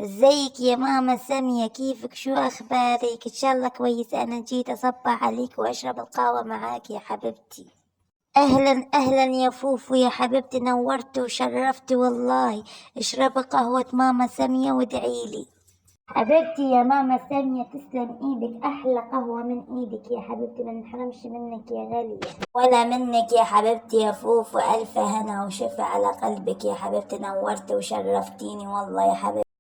ازيك يا ماما سامية؟ كيفك؟ شو اخبارك؟ ان شاء الله كويسة. انا جيت اصبح عليك واشرب القهوة معاك يا حبيبتي. اهلا اهلا يا فوفو يا حبيبتي، نورت وشرفت والله. اشربي قهوة ماما سامية وادعيلي. حبيبتي يا ماما سامية تسلم ايدك، احلى قهوة من ايدك يا حبيبتي، ما نحرمش منك يا غالية. ولا منك يا حبيبتي يا فوفو، الف هنا وشفا على قلبك يا حبيبتي، نورت وشرفتيني والله يا حبيبتي.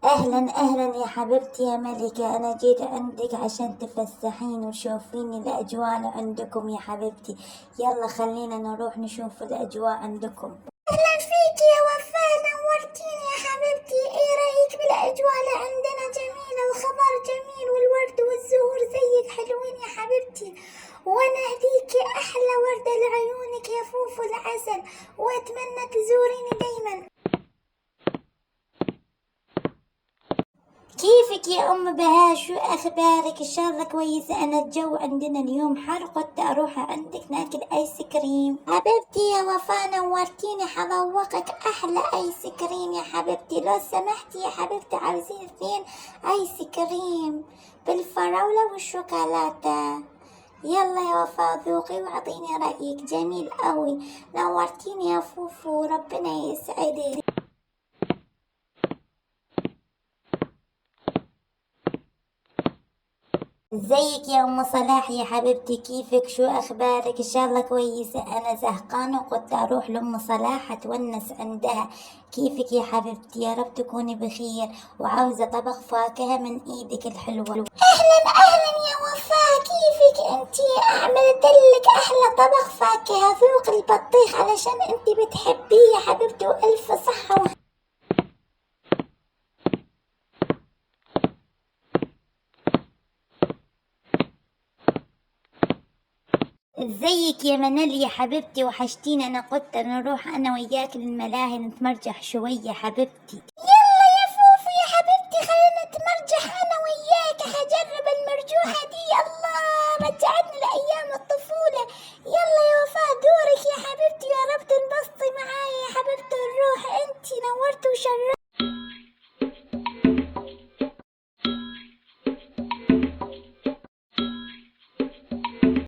اهلا اهلا يا حبيبتي يا ملكة، انا جيت عندك عشان تفسحين وتشوفيني الاجواء اللي عندكم يا حبيبتي. يلا خلينا نروح نشوف الاجواء عندكم. اهلا فيك يا وفاء، نورتيني يا حبيبتي. ايه رايك بالاجواء اللي عندنا؟ جميلة وخبر جميل، والورد والزهور زيك حلوين يا حبيبتي. وانا هديكي احلى وردة لعيونك يا فوفو العسل، واتمنى تزوريني دايما. كيفك يا أم بهاء؟ شو أخبارك؟ إن شاء الله كويسة. أنا الجو عندنا اليوم حر، قلت أروح عندك ناكل آيس كريم. حبيبتي يا وفاء نورتيني، حذوقك أحلى آيس كريم يا حبيبتي. لو سمحتي يا حبيبتي عاوزين 2 آيس كريم بالفراولة والشوكولاتة. يلا يا وفاء ذوقي واعطيني رأيك. جميل قوي، نورتيني يا فوفو، ربنا يسعدك. ازيك يا ام صلاح يا حبيبتي؟ كيفك؟ شو اخبارك؟ ان شاء الله كويسه. انا زهقانه وقلت اروح لام صلاح اتونس عندها. كيفك يا حبيبتي؟ يا رب تكوني بخير، وعاوزه طبق فاكهه من ايدك الحلوه. اهلا اهلا يا وفاء، كيفك انتي؟ عملت لك احلى طبق فاكهه، ذوق البطيخ علشان انتي بتحبيه يا حبيبتي، والف صحه. ازيك يا منال يا حبيبتي؟ وحشتيني. انا قلت نروح انا وياك للملاهي نتمرجح شوية حبيبتي.